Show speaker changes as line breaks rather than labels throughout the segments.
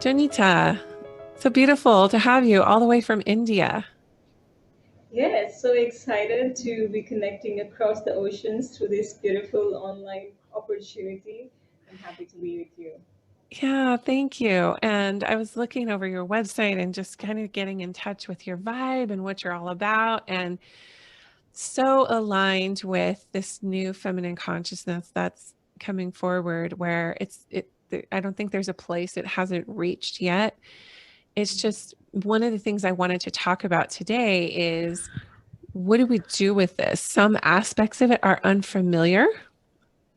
Jonita, so beautiful to have you all the way from India.
Yes, so excited to be connecting across the oceans through this beautiful online opportunity. I'm happy to be with you.
Yeah, thank you. And I was looking over your website and just kind of getting in touch with your vibe and what you're all about, and so aligned with this new feminine consciousness that's coming forward where I don't think there's a place it hasn't reached yet. It's just one of the things I wanted to talk about today is what do we do with this? Some aspects of it are unfamiliar,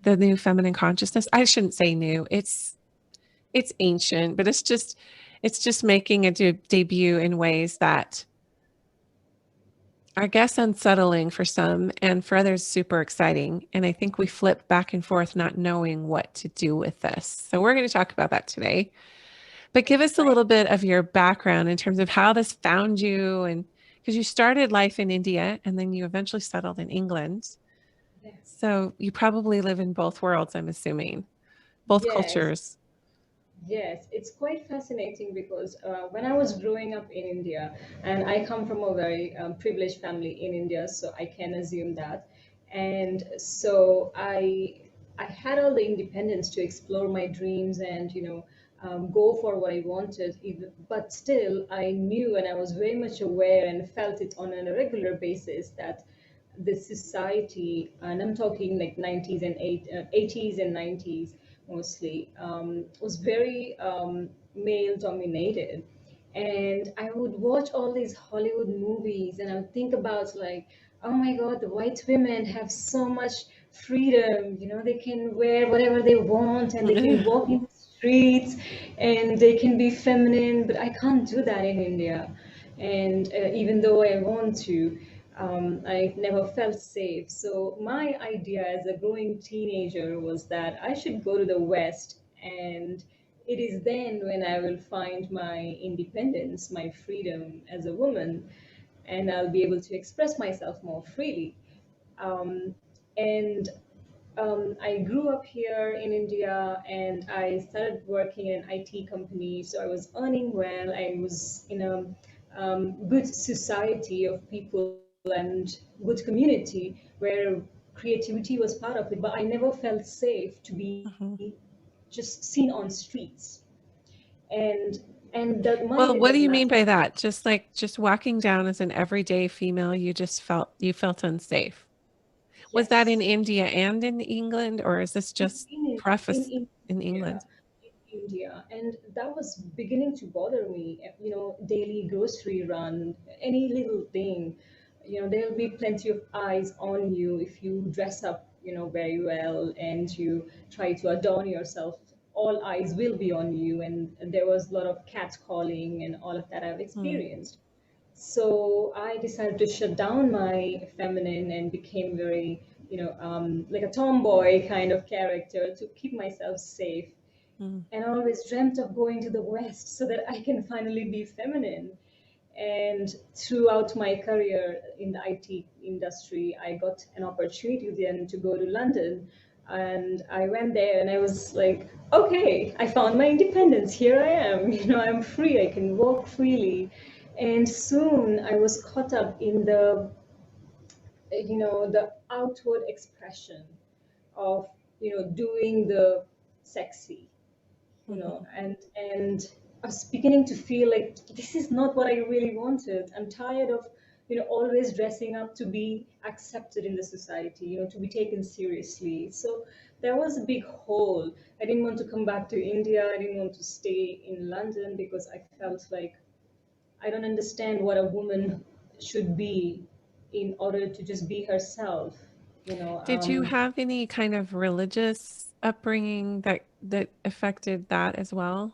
the new feminine consciousness. I shouldn't say new. It's ancient, but it's just making a debut in ways that I guess unsettling for some and for others super exciting. And I think we flip back and forth not knowing what to do with this. So we're going to talk about that today. But give us a
Right?
little bit of your background in terms of how this found you, and because you started life in India and then you eventually settled in England.
Yes.
So you probably live in both worlds, I'm assuming, both
Yes,
cultures.
yes. It's quite fascinating because when I was growing up in India, and I come from a very privileged family in India, so I can assume that. And so I had all the independence to explore my dreams and go for what I wanted. Even, but still, I knew and I was very much aware and felt it on a regular basis that the society, and I'm talking like 90s and 80s and 90s mostly, was very male dominated. And I would watch all these Hollywood movies and I would think about like, oh my God, the white women have so much freedom. They can wear whatever they want and they can walk in the streets and they can be feminine, but I can't do that in India. And even though I want to, I never felt safe. So my idea as a growing teenager was that I should go to the West, and it is then when I will find my independence, my freedom as a woman, and I'll be able to express myself more freely. Um, and I grew up here in India and I started working in an IT company. So I was earning well. I was in a good society of people and good community where creativity was part of it. But I never felt safe to be
Mhm.
just seen on streets. And
Well, what do you mean
matter.
by that? Just walking down as an everyday female, you felt unsafe. Was that in
Yes.
India and in England, or is this just
in
prefaced
in
in
India,
England?
and that was beginning to bother me. Daily grocery run, any little thing, there'll be plenty of eyes on you if you dress up, very well, and you try to adorn yourself. All eyes will be on you, and there was a lot of catcalling and all of that I've
Hmm.
experienced. So I decided to shut down my feminine and became very, like a tomboy kind of character to keep myself safe.
Hmm.
And I always dreamt of going to the West so that I can finally be feminine. And throughout my career in the IT industry, I got an opportunity then to go to London. And I went there and I was like, okay, I found my independence. Here I am. I'm free. I can walk freely. And soon I was caught up in the outward expression of, doing the sexy,
Mhm.
and I was beginning to feel like this is not what I really wanted. I'm tired of, always dressing up to be accepted in the society, to be taken seriously. So there was a big hole. I didn't want to come back to India. I didn't want to stay in London because I felt like I don't understand what a woman should be in order to just be herself. You know,
Did you
um,
have any kind of religious upbringing that affected that as well?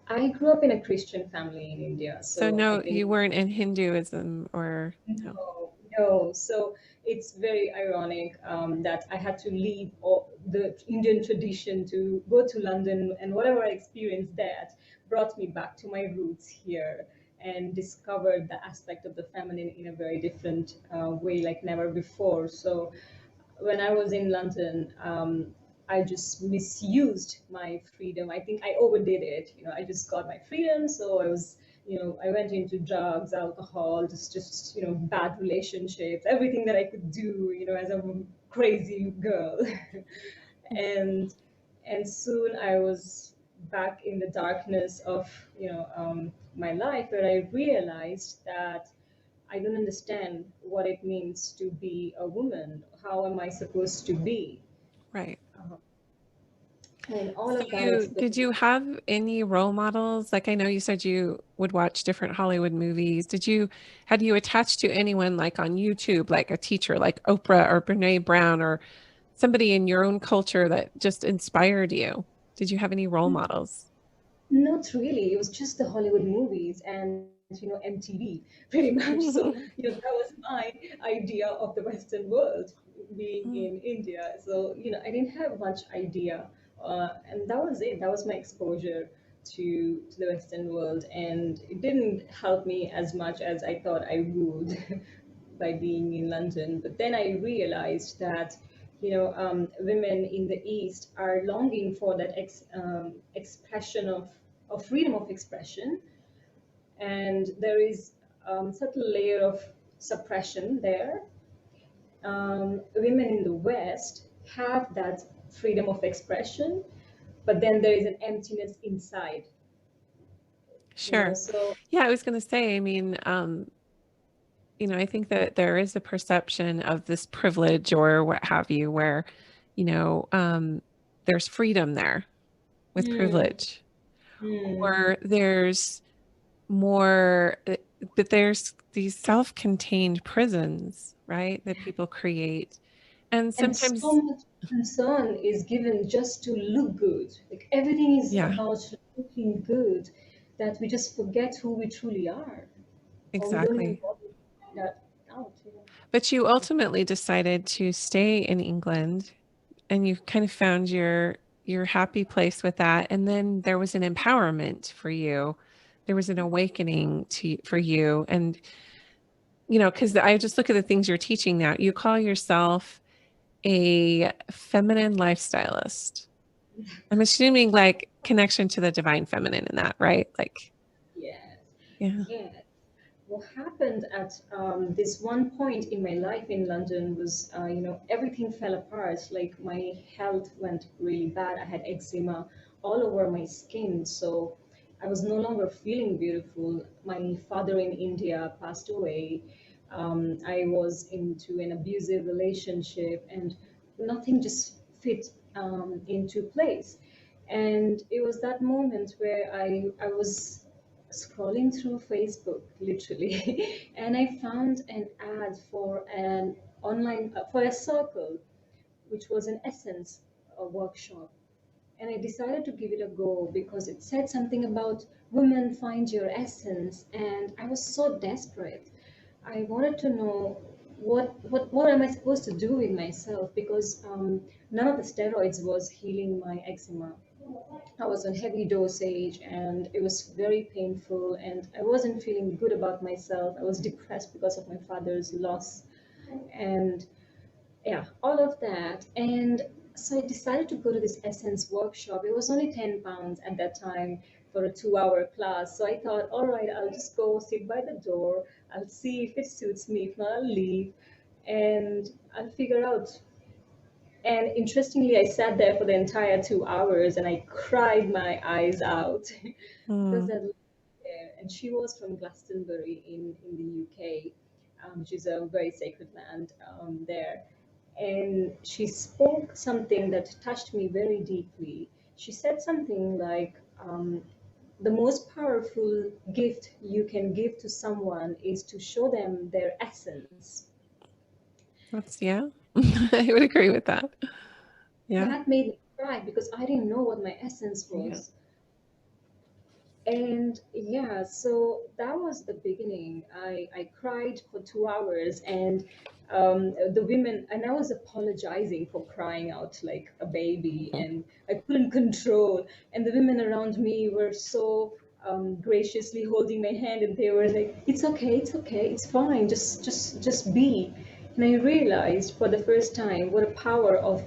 I grew up in a Christian family in India,
So
so I
no,
think
you weren't in Hinduism or no.
no, no. So it's very ironic that I had to leave the Indian tradition to go to London, and whatever I experienced that brought me back to my roots here and discovered the aspect of the feminine in a very different way, like never before. So when I was in London, I just misused my freedom. I think I overdid it. I just got my freedom, so I went into drugs, alcohol, just bad relationships, everything that I could do, as a crazy girl. and and soon I was back in the darkness of my life, where I realized that I don't understand what it means to be a woman. How am I supposed to be?
Right.
Uh, and all
So
of that
did you have any role models? Like I know you said you would watch different Hollywood movies. Had you attached to anyone like on YouTube, like a teacher like Oprah or Brene Brown or somebody in your own culture that just inspired you? Did you have any role models?
Not really. It was just the Hollywood movies and MTV, pretty much. So that was my idea of the Western world, being
Mm,
in India. So I didn't have much idea, and that was it. That was my exposure to the Western world, and it didn't help me as much as I thought I would by being in London. But then I realized that women in the East are longing for that expression of freedom of expression, and there is subtle layer of suppression there. Women in the West have that freedom of expression, but then there is an emptiness inside.
sure.
So
Yeah, I was going to say, I mean, I think that there is a perception of this privilege or what have you, where, you know, um, there's freedom there with
mm,
privilege,
mm.
or there's more, but there's these self-contained prisons, right, that people create. And
And
sometimes,
so much concern is given just to look good. Like everything is
yeah,
about looking good, that we just forget who we truly are, or we don't even
exactly.
bother to find that out.
But you ultimately decided to stay in England and you kind of found your happy place with that, and then there was an empowerment for you. There was an awakening for you, and because I just look at the things you're teaching now. You call yourself a feminine lifestylist. I'm assuming like connection to the divine feminine in that, right? Like,
Yes,
yeah,
yes. What happened at this one point in my life in London was, everything fell apart. Like my health went really bad. I had eczema all over my skin. So I was no longer feeling beautiful. My father in India passed away. I was into an abusive relationship, and nothing just fit into place. And it was that moment where I was scrolling through Facebook, literally, and I found an ad for an online for a circle, which was an essence workshop. And I decided to give it a go because it said something about women find your essence, and I was so desperate. I wanted to know what am I supposed to do with myself, because none of the steroids was healing my eczema. I was on heavy dosage and it was very painful, and I wasn't feeling good about myself. I was depressed because of my father's loss, and yeah, all of that. And so I decided to go to this essence workshop. It was only £10 at that time for a 2 hour class. So I thought, all right, I'll just go sit by the door. I'll see if it suits me. If not, I'll leave and I'll figure out. And interestingly, I sat there for the entire 2 hours and I cried my eyes out because
mm,
that lady there, and she was from Glastonbury in the UK, which is a very sacred land there. And she spoke something that touched me very deeply. She said something like, the most powerful gift you can give to someone is to show them their essence.
that's yeah. I would agree with that. Yeah,
That made me cry because I didn't know what my essence
yeah.
was. And yeah, so that was the beginning. I cried for 2 hours, and the women, and I was apologizing for crying out like a baby, and I couldn't control. And the women around me were so graciously holding my hand, and they were like, "It's okay, it's okay, it's fine. Just be." And I realized for the first time what a power of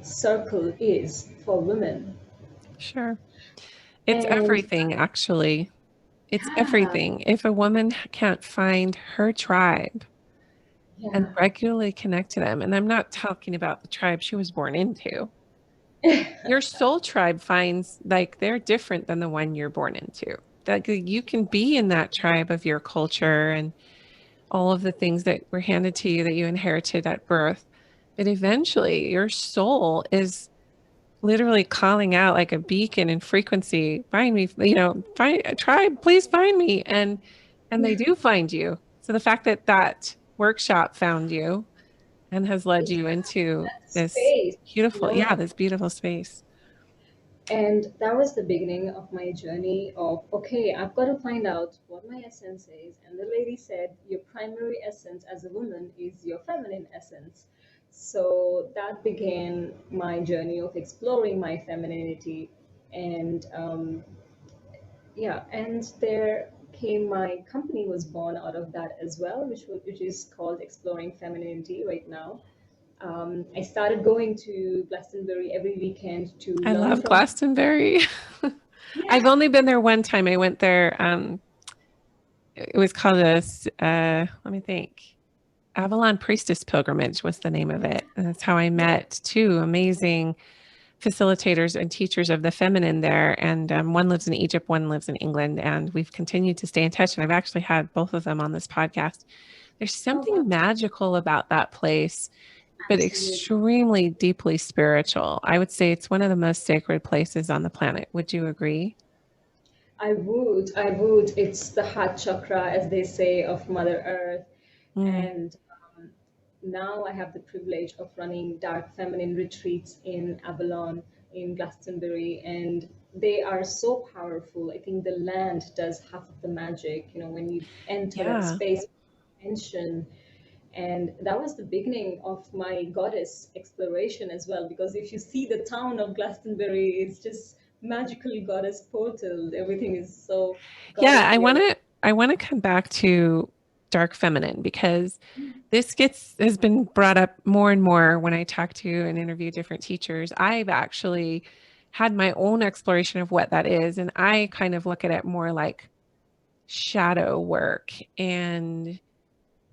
circle is for women.
Sure. It's
And
everything, actually. It's
yeah,
everything. If a woman can't find her tribe and
yeah,
regularly connect to them, and I'm not talking about the tribe she was born into, your soul tribe finds like they're different than the one you're born into. Like you can be in that tribe of your culture and all of the things that were handed to you that you inherited at birth. But eventually, your soul is literally calling out like a beacon in frequency, find me, find tribe, please find me. And they do find you. So the fact that that workshop found you and has led
yeah,
you into
that
this
space,
beautiful, yeah, this beautiful space.
and that was the beginning of my journey of, okay, I've got to find out what my essence is. And the lady said, your primary essence as a woman is your feminine essence. So that began my journey of exploring my femininity. And yeah, and there came my company was born out of that as well, which is called Exploring Femininity right now. I started going to Glastonbury every weekend to
I
learn
love
from.
Glastonbury. I've
Yeah.
only been there one time. I went there. It was called let me think. Avalon Priestess Pilgrimage was the name of it. And that's how I met two amazing facilitators and teachers of the feminine there. And one lives in Egypt, one lives in England. And we've continued to stay in touch. And I've actually had both of them on this podcast. There's
Oh, wow.
something magical about that place, but
Absolutely.
extremely deeply spiritual. I would say it's one of the most sacred places on the planet. Would you agree?
I would. It's the heart chakra, as they say, of Mother Earth.
Mm,
And now I have the privilege of running dark feminine retreats in Avalon, in Glastonbury, and they are so powerful. I think the land does half of the magic, when you enter that
yeah.
space of intention. And that was the beginning of my goddess exploration as well, because if you see the town of Glastonbury, it's just magical goddess portal. Everything is so
Yeah, I
goddessy
want
around.
to I want to come back to dark feminine because this gets has been brought up more and more when I talk to and interview different teachers. I've actually had my own exploration of what that is, and I kind of look at it more like shadow work and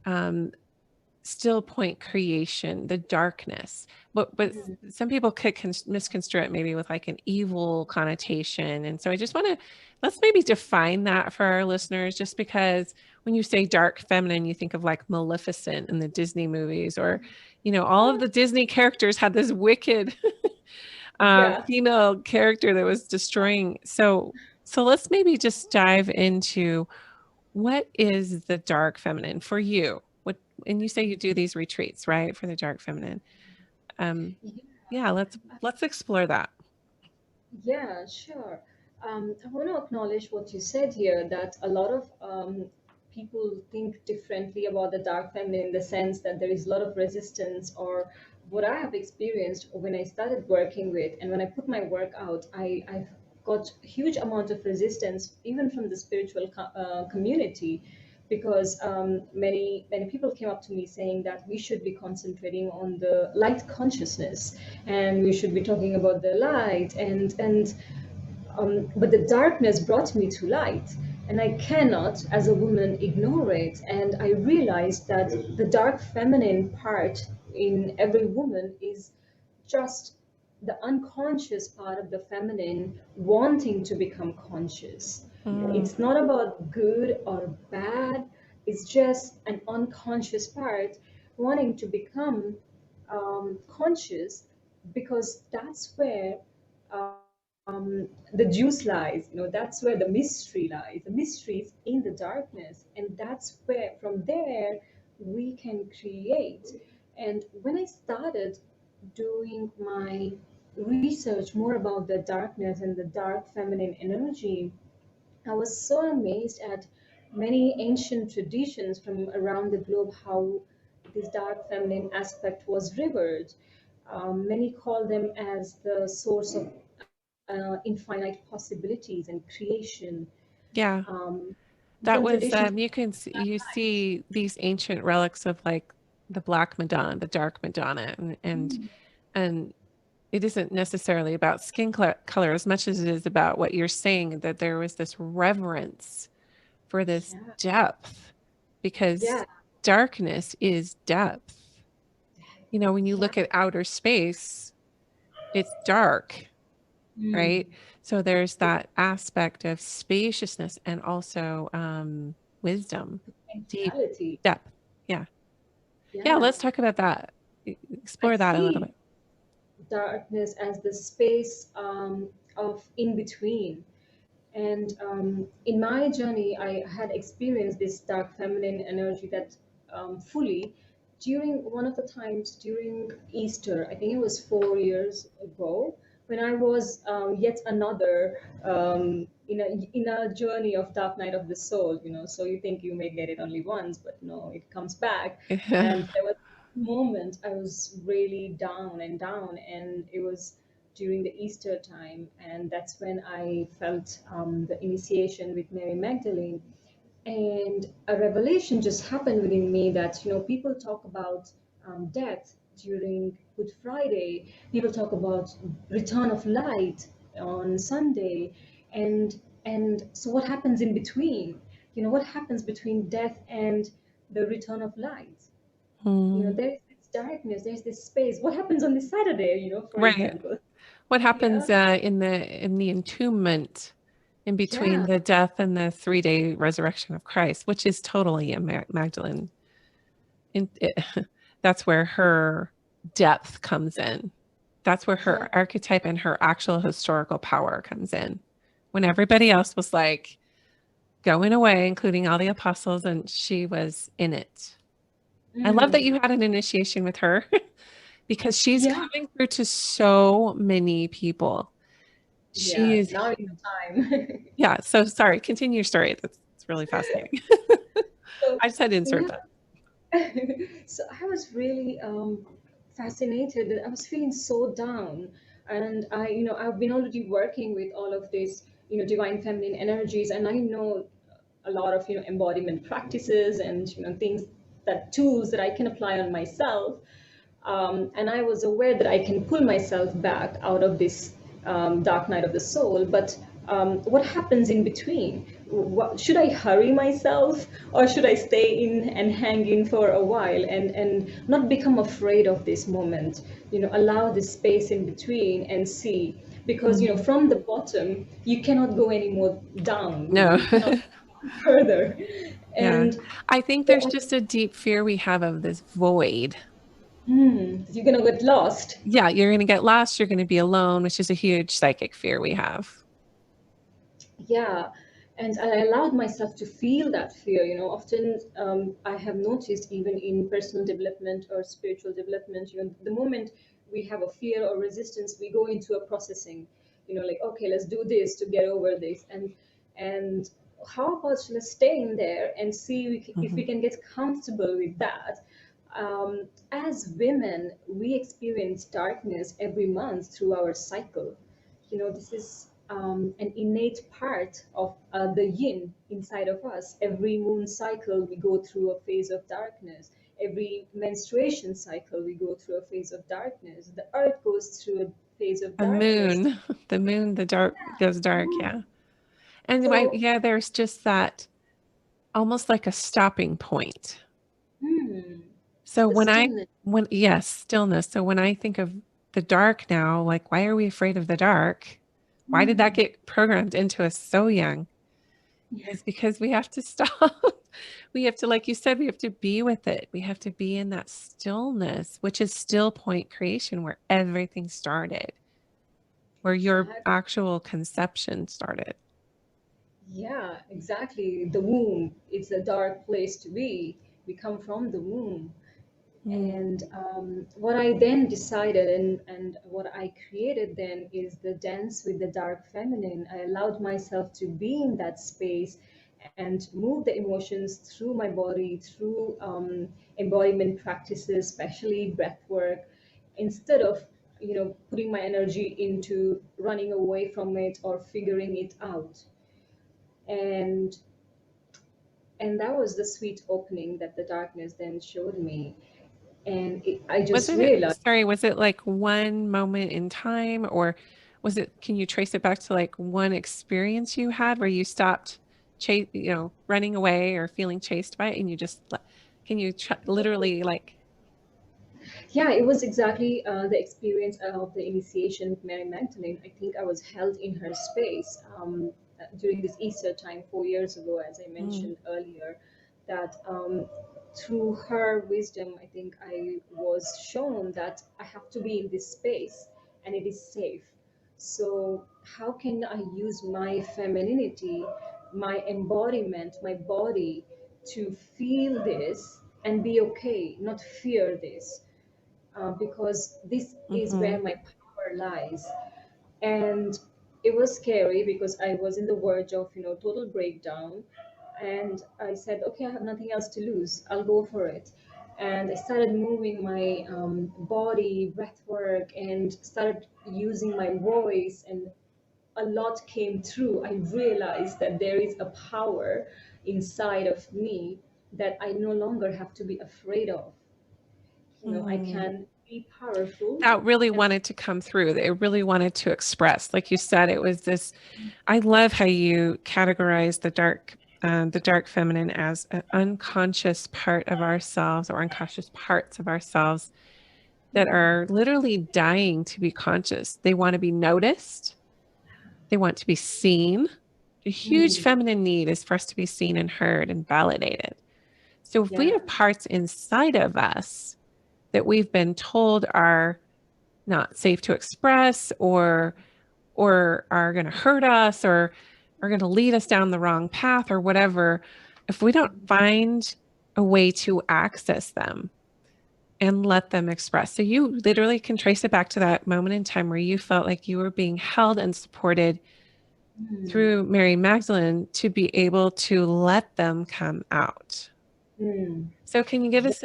um, still point creation, the darkness. But some people could misconstrue it maybe with like an evil connotation. And so I just want to let's maybe define that for our listeners, just because when you say dark feminine, you think of like Maleficent in the Disney movies, or all of
Ah,
the Disney characters had this wicked
yeah.
female character that was destroying. So let's maybe just dive into what is the dark feminine for you? What and you say you do these retreats, right, for the dark feminine. Um, yeah, let's explore that.
Yeah, sure. I want to acknowledge what you said here, that a lot of people think differently about the dark feminine, in the sense that there is a lot of resistance, or what I have experienced when I started working with, and when I put my work out, I've got huge amount of resistance, even from the spiritual community, because many people came up to me saying that we should be concentrating on the light consciousness, and we should be talking about the light, and but the darkness brought me to light, and I cannot as a woman ignore it. And I realized that the dark feminine part in every woman is just the unconscious part of the feminine wanting to become conscious.
Mm,
It's not about good or bad, it's just an unconscious part wanting to become conscious, because that's where the juice lies. That's where the mystery lies. The mystery is in the darkness, and that's where, from there, we can create. And when I started doing my research more about the darkness and the dark feminine energy, I was so amazed at many ancient traditions from around the globe, how this dark feminine aspect was revered. Many call them as the source of infinite possibilities and creation.
yeah,
Um,
that
different
was
traditions.
you see these ancient relics of like the Black Madonna, the Dark Madonna, and
Mm.
and it isn't necessarily about skin color as much as it is about what you're saying, that there was this reverence for this
Yeah,
depth,
yeah,
because darkness is depth. You know, when you
yeah.
look at outer space, it's dark,
Mm.
right? So there's that aspect of spaciousness and also wisdom, deep
Potentiality.
depth. Yeah. Yeah,
Yeah,
let's talk about that.
I
Explore that a little
see
bit.
darkness as the space of in between. And in my journey, I had experienced this dark feminine energy that fully during one of the times during Easter. I think it was 4 years ago when I was yet another in a journey of dark night of the soul. So you think you may get it only once, but no, it comes back. And there was a moment I was really down and down, and it was during the Easter time, and that's when I felt the initiation with Mary Magdalene. And a revelation just happened within me that people talk about death during Good Friday. People talk about return of light on Sunday, and so what happens in between? What happens between death and the return of light?
Hmm.
There is this darkness, there's this space. What happens on this Saturday? For
Right.
example.
What
Yeah,
happens in the entombment in between
yeah,
the death and the 3-day resurrection of Christ, which is totally a Magdalene. In, it, that's where her depth comes in. That's where
yeah.
her archetype and her actual historical power comes in. When everybody else was like going away, including all the apostles, and she was in it. I love that
Mm,
you had an initiation with her because she's
yeah,
coming through to so many people. She
yeah.
is,
Now is the time.
yeah. So sorry, continue your story. That's it's really fascinating.
So
I just had to insert
yeah,
that.
so I was really fascinated. I was feeling so down, and I've been already working with all of these divine feminine energies, and I know a lot of embodiment practices and things, that tools that I can apply on myself. And I was aware that I can pull myself back out of this dark night of the soul. But what happens in between? Should I hurry myself, or should I stay in and hang in for a while, and not become afraid of this moment? Allow this space in between and see. Because
Mhm.
from the bottom, you cannot go any more down.
No.
You cannot go further.
Yeah.
And
I think
so
there's just a deep fear we have of this void.
you're gonna get lost.
Yeah, you're going to get lost. You're going to be alone, which is a huge psychic fear we have.
Yeah, and I allowed myself to feel that fear. Often I have noticed, even in personal development or spiritual development, the moment we have a fear or resistance, we go into a processing. Like, okay, let's do this to get over this, and how about let's stay in there and see if we
Mhm.
can get comfortable with that. As women, we experience darkness every month through our cycle. This is an innate part of the yin inside of us. Every moon cycle, we go through a phase of darkness. Every menstruation cycle, we go through a phase of darkness. The earth goes through a phase of
The
darkness.
moon, the moon, the dark goes dark. Yeah. And
So,
yeah, there's just that almost like a stopping point.
hmm,
So
the stillness.
yes, stillness. So when I think of the dark now, like, why are we afraid of the dark? Why did that
Hmm,
get programmed into us so young?
yeah,
Is because we have to stop. We have to, like you said, we have to be with it. We have to be in that stillness, which is still point creation, where everything started, where your
exactly.
actual conception started.
Yeah, exactly. The womb, it's a dark place to be. We come from the womb.
Mm.
And what I then decided, and what I created then, is the dance with the dark feminine. I allowed myself to be in that space and move the emotions through my body, through embodiment practices, especially breath work, instead of putting my energy into running away from it or figuring it out. And and that was the sweet opening that the darkness then showed me. And I
Was
just
it,
realized,
sorry, was it like one moment in time, or was it, can you trace it back to like one experience you had where you stopped running away or feeling chased by it and you just, can you literally like,
yeah, it was exactly the experience of the initiation with Mary Magdalene. I think I was held in her space during this Easter time 4 years ago, as I
mm,
mentioned earlier, that through her wisdom, I think I was shown that I have to be in this space and it is safe. So, how can I use my femininity, my embodiment, my body to feel this and be okay, not fear this? Because this is
mm-hmm,
where my power lies. And it was scary because I was in the verge of, total breakdown. And I said, okay, I have nothing else to lose. I'll go for it. And I started moving my body, breath work, and started using my voice. And a lot came through. I realized that there is a power inside of me that I no longer have to be afraid of. I
mm.
can be powerful.
That really
And
wanted to come through. It really wanted to express. Like you said, it was this, I love how you categorize the dark feminine as an unconscious part of ourselves or unconscious parts of ourselves that are literally dying to be conscious. They want to be noticed. They want to be seen. A huge
mm,
feminine need is for us to be seen and heard and validated. So if we
yeah,
have parts inside of us that we've been told are not safe to express or are going to hurt us or are going to lead us down the wrong path or whatever, if we don't find a way to access them and let them express. So you literally can trace it back to that moment in time where you felt like you were being held and supported
mm,
through Mary Magdalene to be able to let them come out.
mm,
So can you give us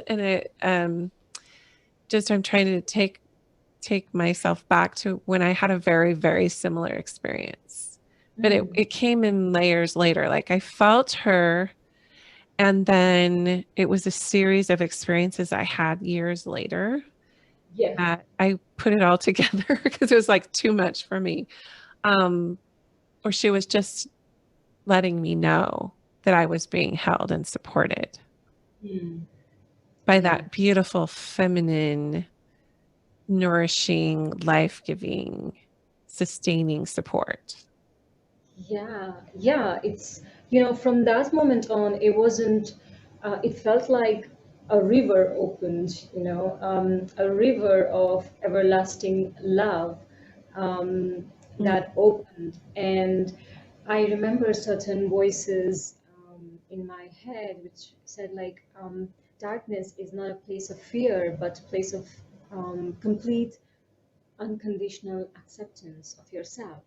just I'm trying to take myself back to when I had a very, very similar experience. But it,
mm,
it came in layers later. Like I felt her, and then it was a series of experiences I had years later
yeah,
that I put it all together because it was like too much for me. Um, or she was just letting me know that I was being held and supported
mm,
by
yeah.
that beautiful, feminine, nourishing, life giving, sustaining support.
Yeah, yeah, it's, from that moment on, it felt like a river opened, a river of everlasting love
Mm,
that opened. And I remember certain voices in my head which said, like, darkness is not a place of fear, but a place of complete unconditional acceptance of yourself,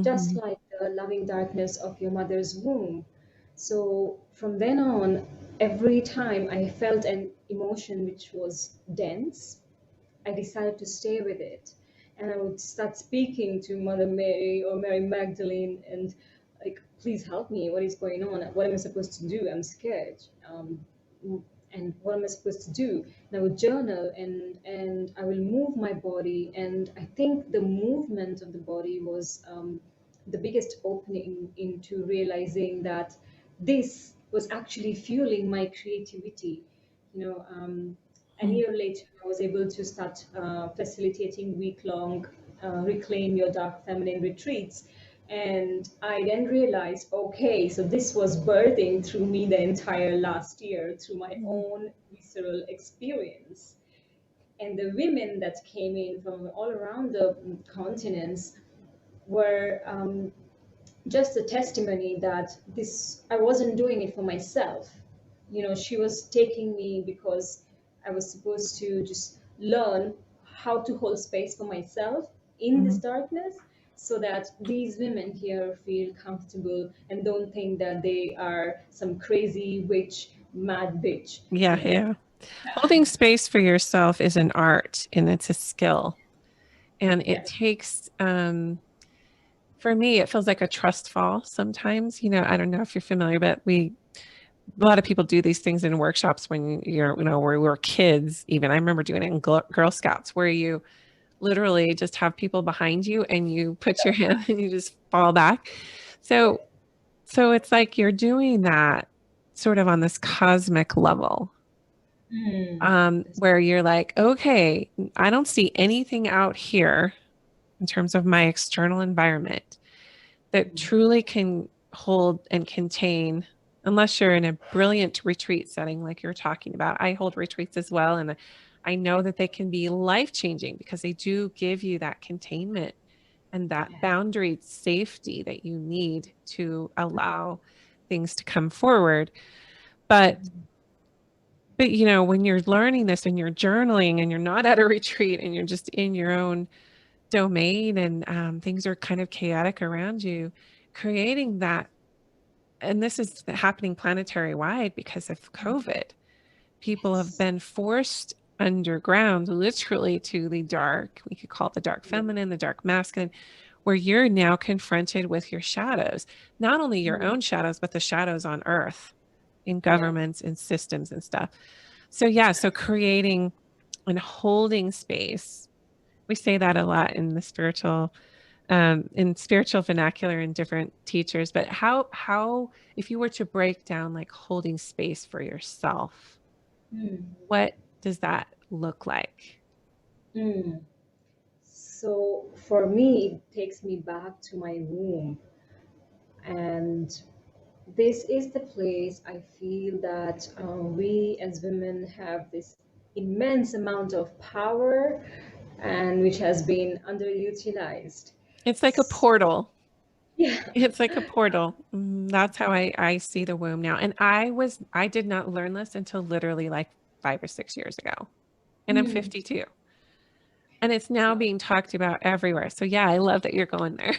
just
mhm.
like the loving darkness of your mother's womb. So from then on, every time I felt an emotion which was dense, I decided to stay with it. And I would start speaking to Mother Mary or Mary Magdalene and, like, please help me. What is going on? What am I supposed to do? I'm scared. And what am I supposed to do? And I would journal and I will move my body. And I think the movement of the body was the biggest opening into realizing that this was actually fueling my creativity. A
Mm.
year later, I was able to start facilitating week-long Reclaim Your Dark Feminine retreats. And I then realized, okay, so this was birthing through me the entire last year through my
Mm.
own visceral experience. And the women that came in from all around the continents were just a testimony that this I wasn't doing it for myself. She was taking me because I was supposed to just learn how to hold space for myself in this
Mhm.
darkness, so that these women here feel comfortable and don't think that they are some crazy witch, mad bitch.
Yeah, yeah. Holding space for yourself is an art and it's a skill. And it
Yes.
takes, for me, it feels like a trust fall sometimes. I don't know if you're familiar, but a lot of people do these things in workshops when you're, where we were kids, even. I remember doing it in Girl Scouts, where you literally just have people behind you and you put your hand and you just fall back.
Yeah.
So, so it's like you're doing that sort of on this cosmic level,
Mm. That's
where you're like, okay, I don't see anything out here in terms of my external environment that truly can hold and contain, unless you're in a brilliant retreat setting like you're talking about. I hold retreats as well, and I know that they can be life changing because they do give you that containment and that
yes.
boundary safety that you need to allow things to come forward. But when you're learning this and you're journaling and you're not at a retreat and you're just in your own domain, and things are kind of chaotic around you, creating that, and this is happening planetary wide because of COVID. People have
Yes.
been forced underground, literally, to the dark. We could call it the dark
Yeah.
feminine, the dark masculine, where you're now confronted with your shadows, not only your
Mm.
own shadows, but the shadows on earth, in
Yes.
governments and systems and stuff. So, yeah, so creating and holding space. We say that a lot in spiritual vernacular and different teachers. But how if you were to break down like holding space for yourself,
Mm.
what does that look like?
Mm. So for me, it takes me back to my womb. And this is the place I feel that we as women have this immense amount of power and which has been underutilized.
It's like a
S-
portal.
Yeah.
It's like a portal. That's how I see the womb now. And I did not learn this until literally like 5 or 6 years ago. And I'm
Mm.
52. And it's now being talked about everywhere. So yeah, I love that you're going there.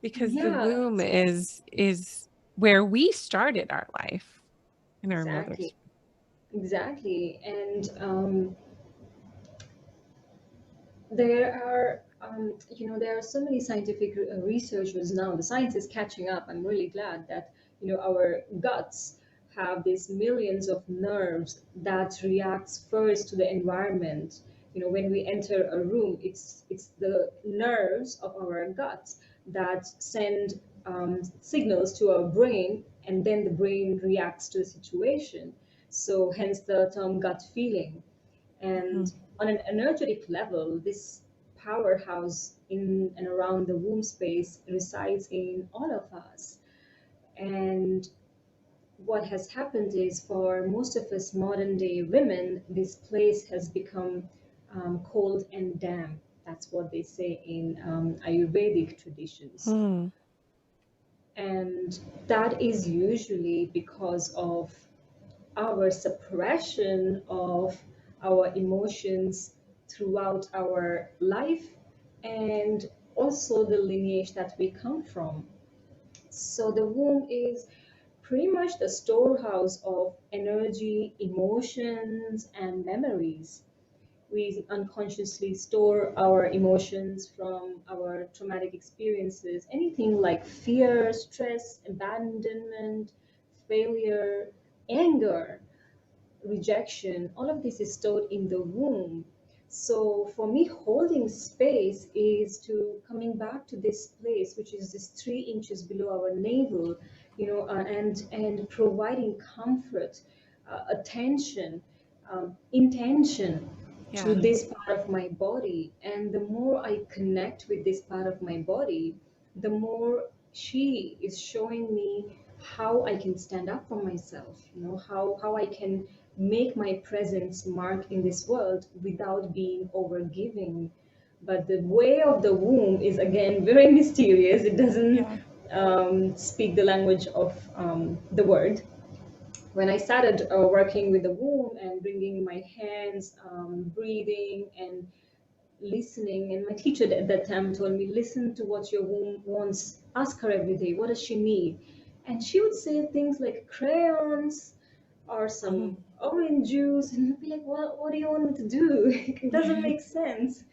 Because the
Yeah,
womb is where we started our life in our
exactly.
mother's.
Exactly. And there are there are so many scientific researchers now. The science is catching up. I'm really glad that our guts have these millions of nerves that reacts first to the environment. When we enter a room, it's the nerves of our guts that send signals to our brain, and then the brain reacts to the situation. So hence the term gut feeling.
Mhm.
And on an energetic level, this powerhouse in and around the womb space resides in all of us. And what has happened is, for most of us modern day women, this place has become cold and damp. That's what they say in Ayurvedic traditions.
Hmm.
And that is usually because of our suppression of our emotions throughout our life, and also the lineage that we come from. So the womb is pretty much the storehouse of energy, emotions, and memories. We unconsciously store our emotions from our traumatic experiences, anything like fear, stress, abandonment, failure, anger, rejection. All of this is stored in the womb. So for me, holding space is to coming back to this place, which is this 3 inches below our navel, and providing comfort, attention, intention to
Yeah.
this part of my body. And the more I connect with this part of my body, the more she is showing me how I can stand up for myself, how I can make my presence mark in this world without being overgiving. But the way of the womb is again very mysterious. It doesn't
Yeah.
speak the language of the word. When I started working with the womb and bringing my hands, breathing and listening, and my teacher at that time told me, listen to what your womb wants, ask her every day, what does she need? And she would say things like crayons or some
Mhm.
orange juice, and I'd be like, what do you want me to do? It doesn't make sense.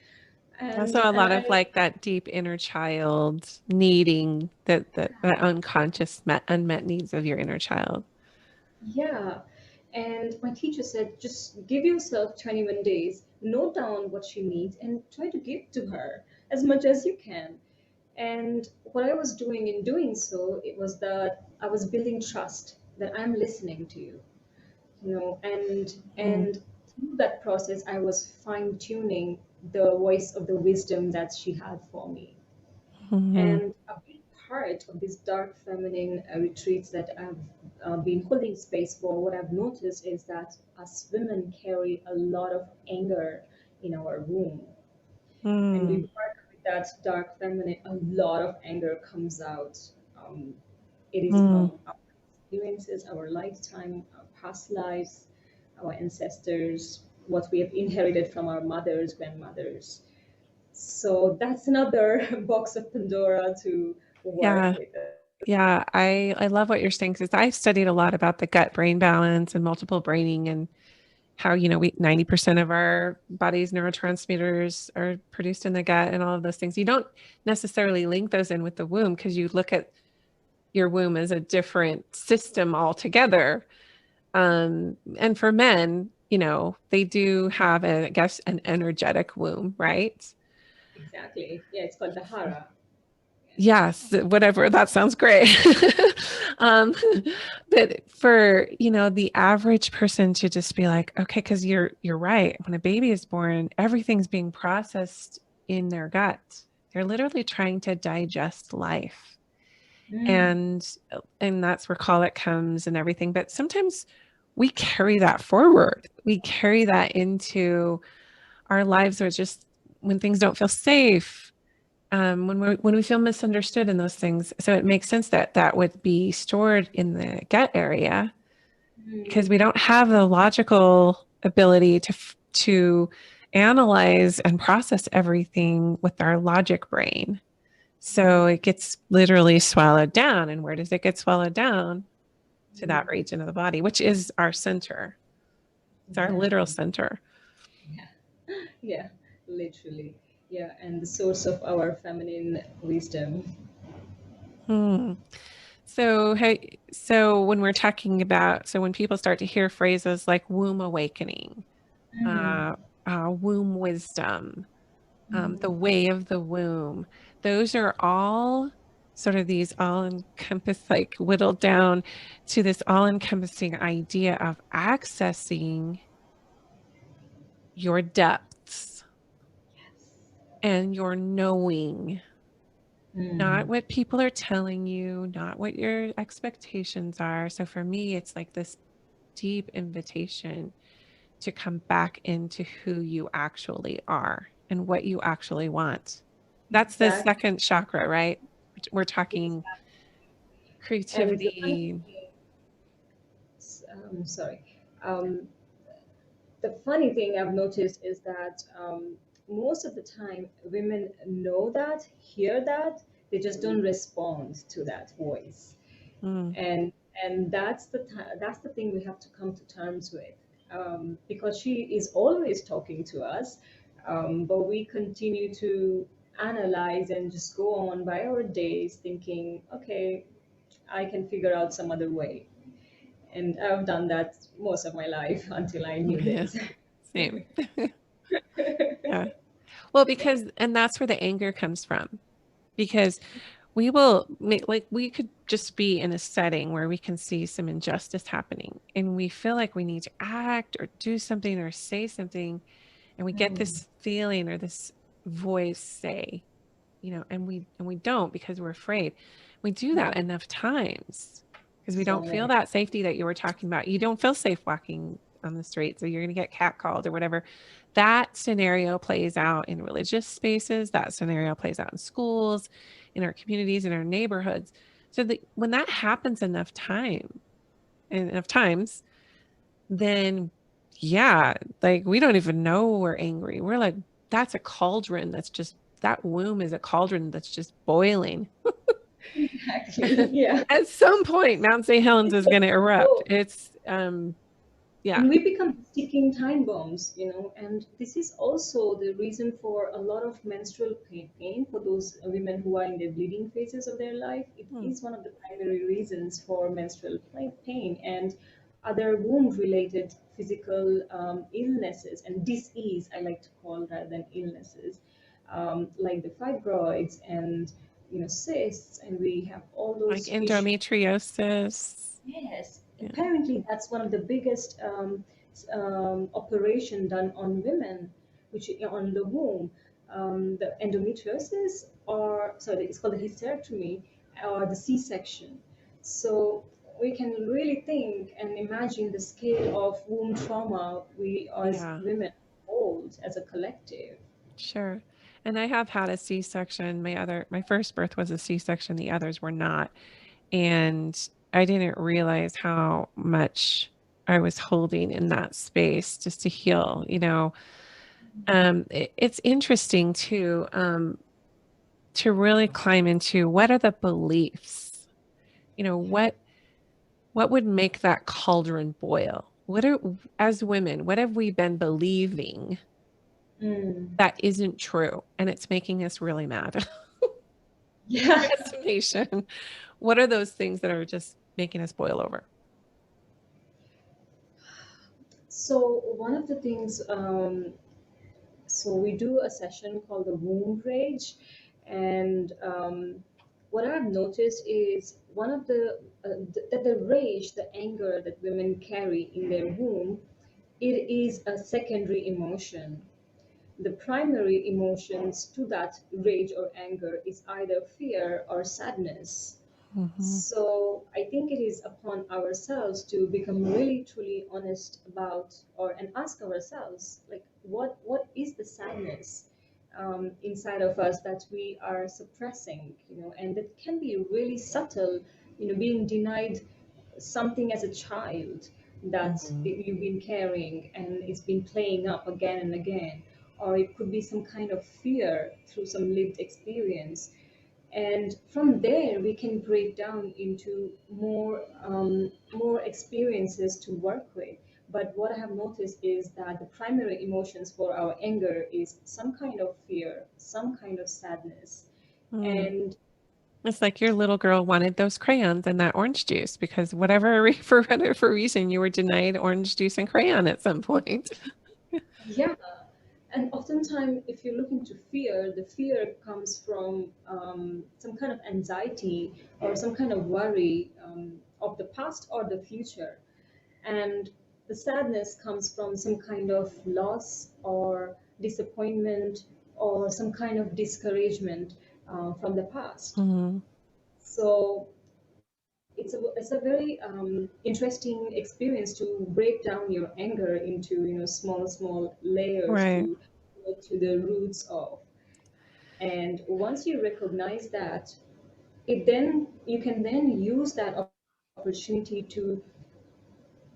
Also,
and
a
and
lot of
I
like that deep inner child needing the unconscious unmet needs of your inner child.
Yeah. And my teacher said, just give yourself 21 days, note down what she needs, and try to give to her as much as you can. And what I was doing in doing so, it was that I was building trust that I'm listening to you,
Mm,
and through that process, I was fine tuning the voice of the wisdom that she had for me.
mhm,
And a big part of these dark feminine retreats that I've been holding space for, what I've noticed is that us women carry a lot of anger in our womb. When we
mm,
work with that dark feminine, a lot of anger comes out. Um, it is
mm.
from our experiences, our lifetime, our past lives, our ancestors, what we have inherited from our mothers, grandmothers. So that's another box of Pandora to work
Yeah.
with.
Yeah. I love what you're saying because I've studied a lot about the gut brain balance and multiple braining and how, we 90% of our body's neurotransmitters are produced in the gut and all of those things. You don't necessarily link those in with the womb because you look at your womb as a different system altogether. And for men, they do have I guess, an energetic womb, right?
Exactly. Yeah, it's called the Hara.
Yes, whatever. That sounds great. um, but for, the average person to just be like, okay, because you're right. When a baby is born, everything's being processed in their gut. They're literally trying to digest life.
Mm,
And that's where colic comes and everything. But sometimes we carry that forward. We carry that into our lives or just when things don't feel safe, when we feel misunderstood in those things. So it makes sense that that would be stored in the gut area because
mm,
we don't have the logical ability to analyze and process everything with our logic brain. So it gets literally swallowed down. And where does it get swallowed down? To that
mm.
region of the body, which is our center. It's our
Yeah,
literal center.
yeah, yeah, literally. Yeah, and the source of our feminine wisdom.
Hmm. So, hey, so when we're talking about, so when people start to hear phrases like womb awakening,
Mm,
uh, womb wisdom, the
mm.
way of the womb, those are all sort of these all encompass, like whittled down to this all encompassing idea of accessing your depths and your knowing, not
Mm,
what people are telling you, not what your expectations are. So for me, it's like this deep invitation to come back into who you actually are and what you actually want. That's the
exactly.
second chakra, right? We're talking
And the funny
creativity.
thing, sorry, um, the funny thing I've noticed is that most of the time women know that, hear that, they just don't respond to that voice.
Mm,
And that's the thing we have to come to terms with, because she is always talking to us, but we continue to analyze and just go on by our days thinking, okay, I can figure out some other way. And I've done that most of my life until I knew
yeah,
this.
same. Yeah. Well, because, and that's where the anger comes from. Because we will make, like, we could just be in a setting where we can see some injustice happening and we feel like we need to act or do something or say something. And we get
Mm,
this feeling or this voice say, and we don't because we're afraid. We do that
mm,
enough times because we
so
don't feel
many.
that safety that you were talking about. You don't feel safe walking on the streets, or you're going to get catcalled or whatever. That scenario plays out in religious spaces. That scenario plays out in schools, in our communities, in our neighborhoods. So that when that happens enough time and enough times, then yeah, like we don't even know we're angry. We're like, that's a cauldron that's just, that womb is a cauldron that's just boiling.
Exactly. Yeah.
At some point, Mount St. Helens is going to erupt.
Oh,
It's, yeah.
and we become ticking time bombs, and this is also the reason for a lot of menstrual pain for those women who are in the bleeding phases of their life. It
Hmm.
is one of the primary reasons for menstrual pain. And other womb-related physical illnesses and disease, I like to call rather than illnesses, like the fibroids and cysts, and we have all
Like
those issues.
endometriosis.
Yes,
Yeah.
apparently that's one of the biggest operation done on women, which on the womb, the endometriosis, or sorry, it's called the hysterectomy or the C-section. So we can really think and imagine the scale of womb trauma we as
Yeah,
women hold as a collective.
sure. And I have had a C-section. My first birth was a C-section, the others were not. And I didn't realize how much I was holding in that space just to heal, you know. It's interesting to really climb into what are the beliefs, you know,
Yeah.
what would make that cauldron boil? What are, as women, what have we been believing
Mm.
that isn't true? And it's making us really mad.
Yeah.
Procrastination. What are those things that are just making us boil over?
So one of the things, so we do a session called the womb rage, and what I've noticed is one of the rage, the anger that women carry in their womb, it is a secondary emotion. The primary emotions to that rage or anger is either fear or sadness.
Hmm.
So I think it is upon ourselves to become really truly honest about, or and ask ourselves, like, what is the sadness inside of us that we are suppressing, and that can be really subtle, being denied something as a child that
Hmm.
you've been carrying and it's been playing up again and again, or it could be some kind of fear through some lived experience, and from there we can break down into more experiences to work with. But what I have noticed is that the primary emotions for our anger is some kind of fear, some kind of sadness.
Mm.
And
It's like your little girl wanted those crayons and that orange juice because for whatever reason you were denied orange juice and crayon at some point.
yeah, and oftentimes if you look into fear, the fear comes from some kind of anxiety or some kind of worry of the past or the future. And the sadness comes from some kind of loss or disappointment or some kind of discouragement from the past.
Mhm.
So it's a very interesting experience to break down your anger into small layers
Right.
to get to the roots of. And once you recognize that, it then you can then use that opportunity to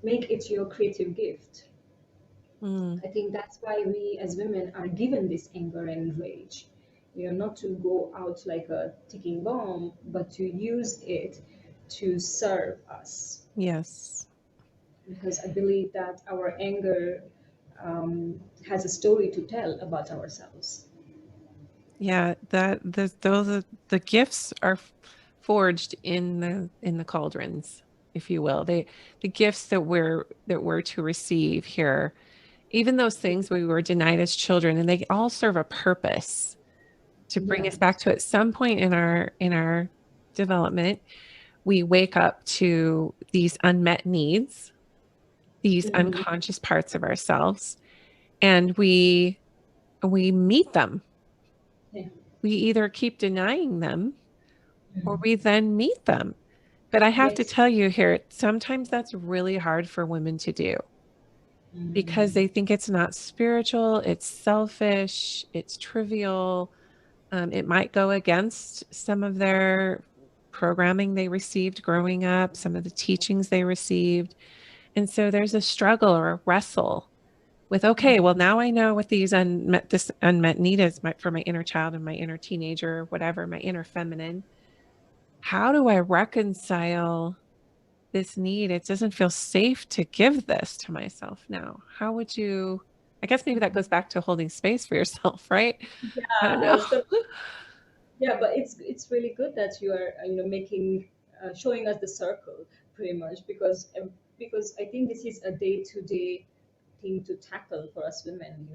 make it your creative gift.
Mm.
I think that's why we as women are given this anger and rage. Not to go out like a ticking bomb, but to use it to serve us.
Yes.
Because I believe that our anger has a story to tell about ourselves.
Yeah, those are the gifts are forged in the cauldrons, if you will. The gifts that we're to receive here, even those things we were denied as children, and they all serve a purpose to bring
Yeah.
us back to at some point in our development, we wake up to these unmet needs, these
Hmm.
unconscious parts of ourselves, and we meet them.
Yeah.
We either keep denying them or we then meet them. But I have to
Yes.
tell you here, sometimes that's really hard for women to do because
Mm.
they think it's not spiritual, it's selfish, it's trivial. It might go against some of their programming they received growing up, some of the teachings they received. And so there's a struggle or a wrestle with, okay, well, now I know what this unmet need is for my inner child and my inner teenager, whatever, my inner feminine. How do I reconcile this need? It doesn't feel safe to give this to myself now. How would you? I guess maybe that goes back to holding space for yourself, right? I don't
I
know.
was gonna. Yeah, but it's really good that you are making showing us the circle pretty much, because because I think this is a day-to-day thing to tackle for us women.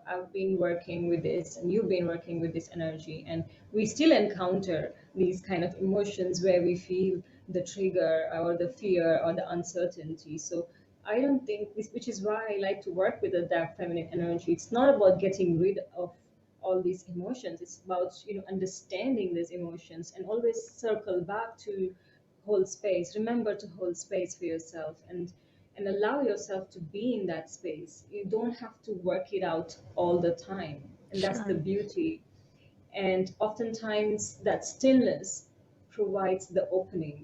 I've been working with this, and you've been working with this energy, and we still encounter these kind of emotions where we feel the trigger or the fear or the uncertainty. So I don't think this, which is why I like to work with the dark feminine energy. It's not about getting rid of all these emotions. It's about understanding these emotions and always circle back to hold space. Remember to hold space for yourself, and allow yourself to be in that space. You don't have to work it out all the time, and that's the
Sure.
beauty. And oftentimes that stillness provides the opening.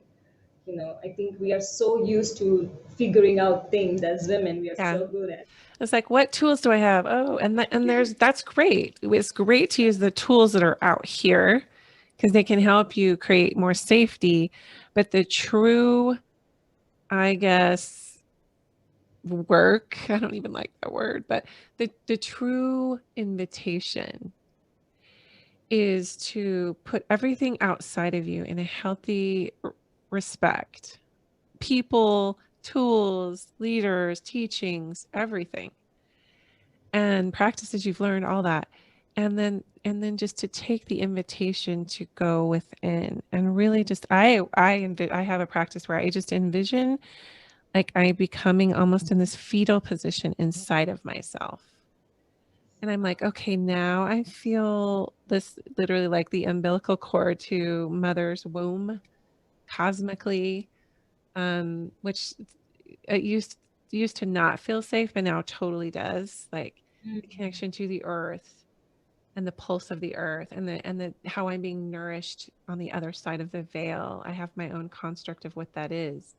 I think we are so used to figuring out things as women. We are
Yeah.
so good at.
It's like, what tools do I have? Oh, and there's that's great. It's great to use the tools that are out here because they can help you create more safety. But the true, I guess, work, I don't even like that word, but the true invitation is to put everything outside of you in a healthy respect. People, tools, leaders, teachings, everything. And practices you've learned, all that. And then just to take the invitation to go within and really just I have a practice where I just envision like I becoming almost in this fetal position inside of myself. And I'm like, okay, now I feel this literally like the umbilical cord to mother's womb cosmically, which it used to not feel safe, but now totally does. Like the connection to the earth and the pulse of the earth and the how I'm being nourished on the other side of the veil. I have my own construct of what that is.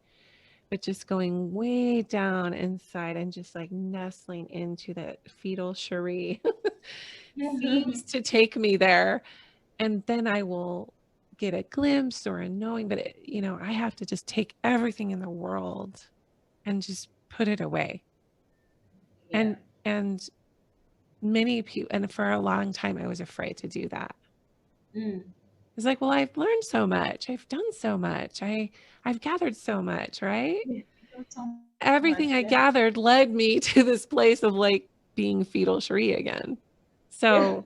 But just going way down inside and just like nestling into that fetal cherie seems
Mhm.
to take me there. And then I will get a glimpse or a knowing, but I have to just take everything in the world and just put it away.
Yeah.
And many people, and for a long time, I was afraid to do that.
Mm.
It's like, well, I've learned so much. I've done so much. I've gathered so much, right?
Yeah. Not so
Everything
much.
I
Yeah.
gathered led me to this place of like being fetal Cherie again.
Yeah.
So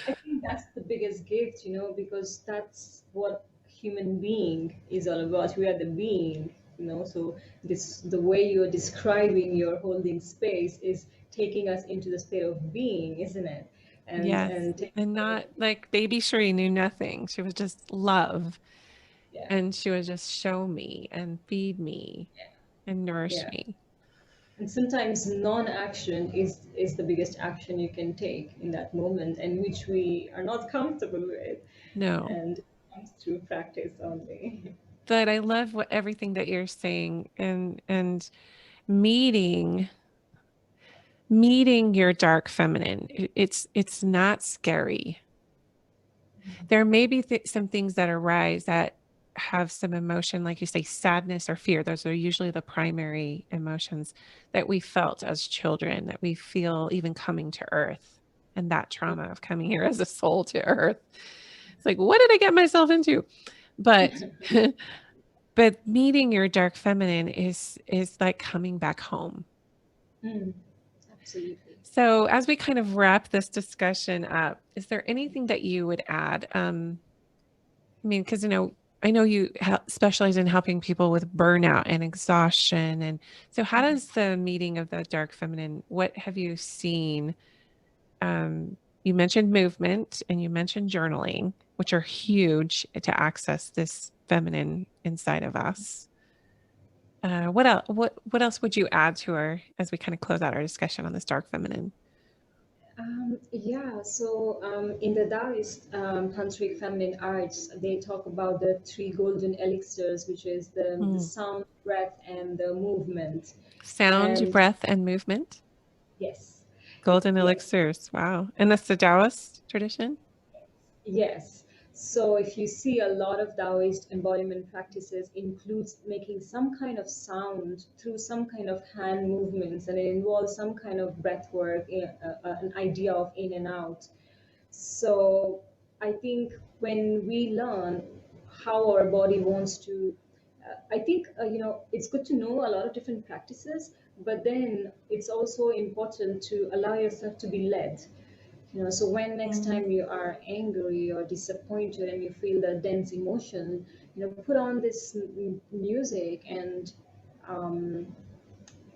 I think that's the biggest gift, because that's what human being is all about. We are the being. So this the way you're describing your holding space is taking us into the state of being, isn't it? And
yes,
and taking
and
us
not
into,
like baby Cherie knew nothing. She was just love,
yeah,
and she would just show me and feed me and nourish
yeah.
me.
And sometimes non-action is the biggest action you can take in that moment, and which we are not comfortable with,
No,
and it comes through practice only.
but I love what everything that you're saying and meeting meeting your dark feminine. It's not scary. There may be some things that arise that have some emotion, like you say, sadness or fear. Those are usually the primary emotions that we felt as children, that we feel even coming to earth, and that trauma of coming here as a soul to earth. It's like, what did I get myself into? But but meeting your dark feminine is like coming back home.
Mm, absolutely.
So, as we kind of wrap this discussion up, is there anything that you would add? I mean, because I know you specialize in helping people with burnout and exhaustion, and so how does the meeting of the dark feminine? What have you seen? You mentioned movement and you mentioned journaling, which are huge to access this feminine inside of us. What else? What else would you add to our as we kind of close out our discussion on this dark feminine?
Yeah, so in the Taoist tantric feminine arts, they talk about the three golden elixirs, which is the
Mm.
sound, breath, and the movement.
Sound,
And
breath, and movement.
yes,
Golden
yes,
elixirs. Wow. And that's the Taoist tradition?
yes. So if you see a lot of Taoist embodiment practices includes making some kind of sound through some kind of hand movements, and it involves some kind of breath work, an idea of in and out. So I think when we learn how our body wants to I think it's good to know a lot of different practices, but then it's also important to allow yourself to be led. So when next
Mhm.
time you are angry or disappointed and you feel the dense emotion, put on this music and um,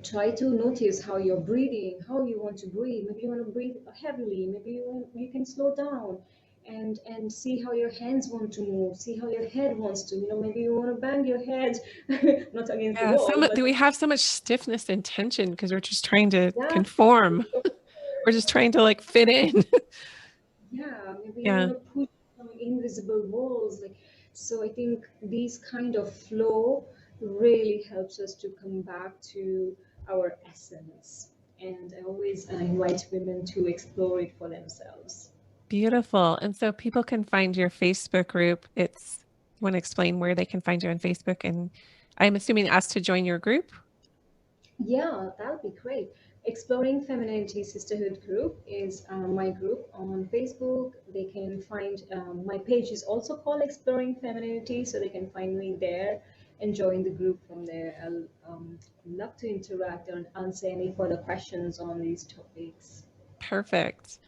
try to notice how you're breathing, how you want to breathe. Maybe you want to breathe heavily. Maybe you can slow down and see how your hands want to move. See how your head wants to. Maybe you want to bang your head, not against the
Yeah,
wall, but
do we have so much stiffness and tension because we're just trying to
yeah,
conform. We're just trying to like fit in.
yeah. Maybe you want
Yeah,
to push some invisible walls. Like, so I think these kind of flow really helps us to come back to our essence. And I always invite women to explore it for themselves.
beautiful. And so people can find your Facebook group. It's want to explain where they can find you on Facebook, and I'm assuming asked to join your group.
Yeah, that would be great. Exploring Femininity Sisterhood group is my group on Facebook. They can find my page is also called Exploring Femininity, so they can find me there and join the group from there. I'll love to interact and answer any further questions on these topics.
Perfect.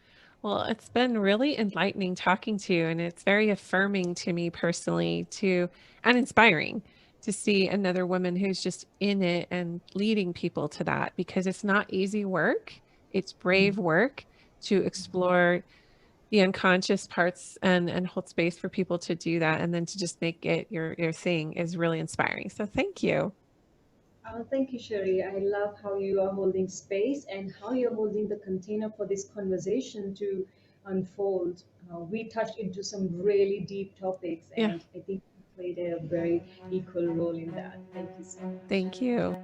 Well, it's been really enlightening talking to you, and it's very affirming to me personally to and inspiring to see another woman who's just in it and leading people to that because it's not easy work. It's brave work to explore the unconscious parts and hold space for people to do that and then to just make it your thing is really inspiring. So thank you.
Thank you, Sherry. I love how you are holding space and how you're holding the container for this conversation to unfold. We touched into some really deep topics,
Yeah,
and I think you played a very equal role in that. Thank you so much.
thank you.